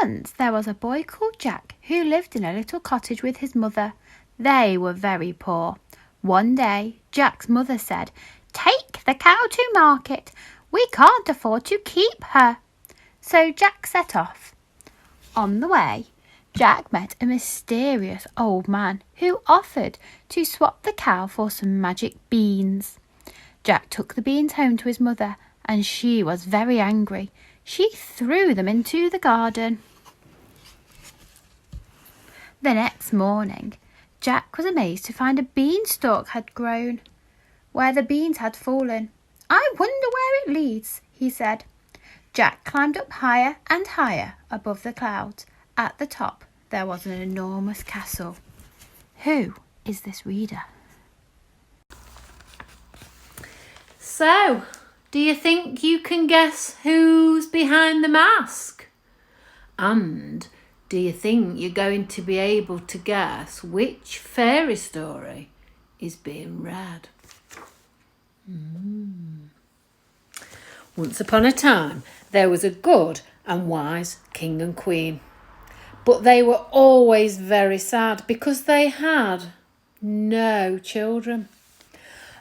Once there was a boy called Jack who lived in a little cottage with his mother. They were very poor. One day, Jack's mother said, "Take the cow to market. We can't afford to keep her." So Jack set off. On the way, Jack met a mysterious old man who offered to swap the cow for some magic beans. Jack took the beans home to his mother, and she was very angry. She threw them into the garden. The next morning, Jack was amazed to find a beanstalk had grown where the beans had fallen. "I wonder where it leads," he said. Jack climbed up higher and higher above the clouds. At the top, there was an enormous castle. Who is this reader? So, do you think you can guess who's behind the mask? And do you think you're going to be able to guess which fairy story is being read? Once upon a time, there was a good and wise king and queen. But they were always very sad because they had no children.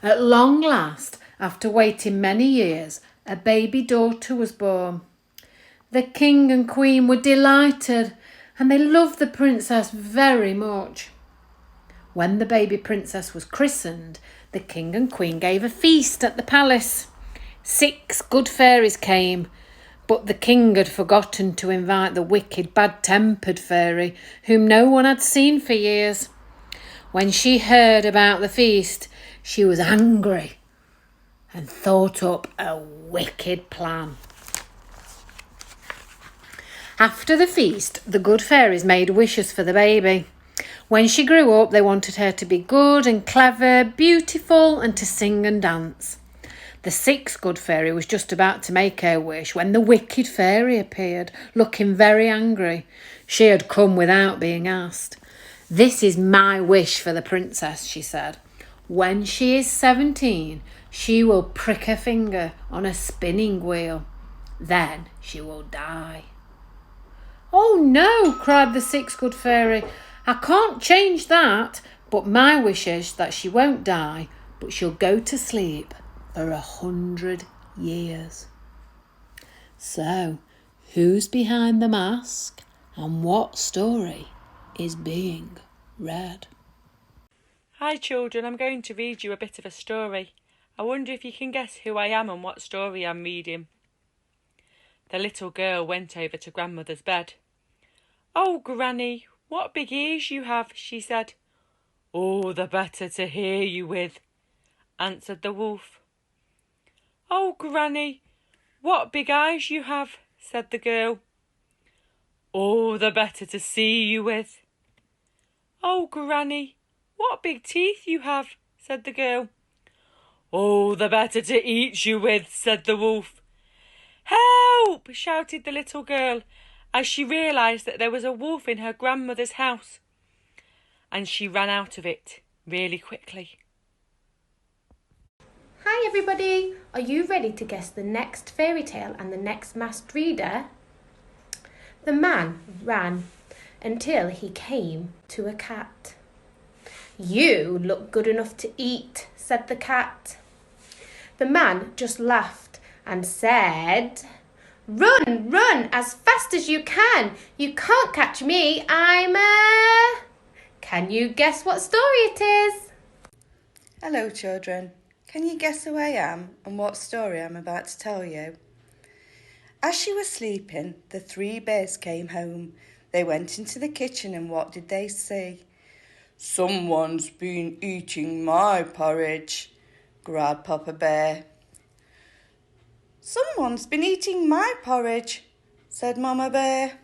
At long last, after waiting many years, a baby daughter was born. The king and queen were delighted and they loved the princess very much. When the baby princess was christened, the king and queen gave a feast at the palace. 6 good fairies came, but the king had forgotten to invite the wicked, bad-tempered fairy whom no one had seen for years. When she heard about the feast, she was angry and thought up a wicked plan. After the feast, the good fairies made wishes for the baby. When she grew up, they wanted her to be good and clever, beautiful, and to sing and dance. The 6th good fairy was just about to make her wish when the wicked fairy appeared, looking very angry. She had come without being asked. "This is my wish for the princess," she said. "When she is 17, she will prick her finger on a spinning wheel. Then she will die." "Oh no," cried the 6th good fairy. "I can't change that, but my wish is that she won't die, but she'll go to sleep for 100 years. So, who's behind the mask and what story is being read? Hi children, I'm going to read you a bit of a story. I wonder if you can guess who I am and what story I'm reading. The little girl went over to Grandmother's bed. "Oh, Granny, what big ears you have," she said. "All the better to hear you with," answered the wolf. "Oh, Granny, what big eyes you have," said the girl. "All the better to see you with." "Oh, Granny, what big teeth you have," said the girl. "All the better to eat you with," said the wolf. "Help!" shouted the little girl as she realised that there was a wolf in her grandmother's house, and she ran out of it really quickly. Hi everybody, are you ready to guess the next fairy tale and the next masked reader? The man ran until he came to a cat. "You look good enough to eat," said the cat. The man just laughed and said, "Run, run as fast as you can. You can't catch me, I'm a..." Can you guess what story it is? Hello children, can you guess who I am and what story I'm about to tell you? As you were sleeping, the 3 bears came home. They went into the kitchen and what did they see? "Someone's been eating my porridge," growled Papa Bear. "Someone's been eating my porridge," said Mama Bear.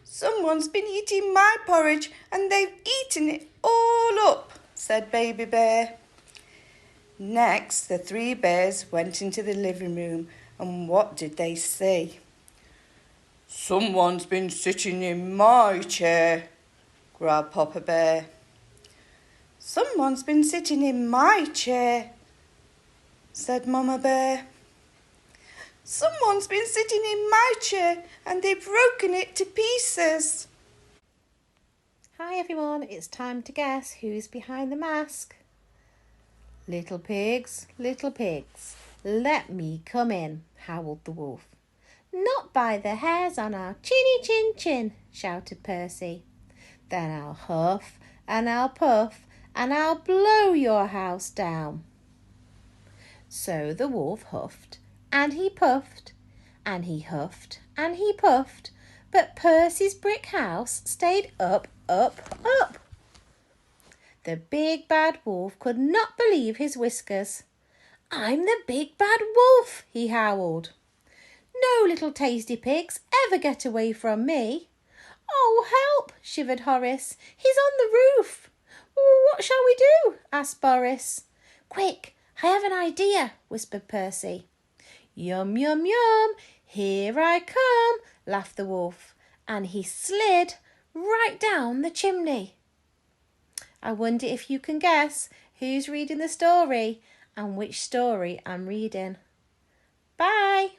"Someone's been eating my porridge and they've eaten it all up," said Baby Bear. Next, the 3 bears went into the living room and what did they see? "Someone's been sitting in my chair," growled Papa Bear. "Someone's been sitting in my chair," said Mama Bear. Someone's been sitting in my chair and they've broken it to pieces. Hi everyone, it's time to guess who's behind the mask. Little pigs, let me come in, howled the wolf. Not by the hairs on our chinny chin chin, shouted Percy. Then I'll huff and I'll puff and I'll blow your house down. So the wolf huffed and he puffed and he huffed and he puffed, but Percy's brick house stayed up. The big bad wolf could not believe his whiskers. I'm the big bad wolf, he howled. No little tasty pigs ever get away from me. Oh, help, shivered Horace. He's on the roof. What shall we do? Asked Boris. Quick, I have an idea, whispered Percy. Yum, yum, yum, here I come, laughed the wolf, and he slid right down the chimney. I wonder if you can guess who's reading the story and which story I'm reading. Bye.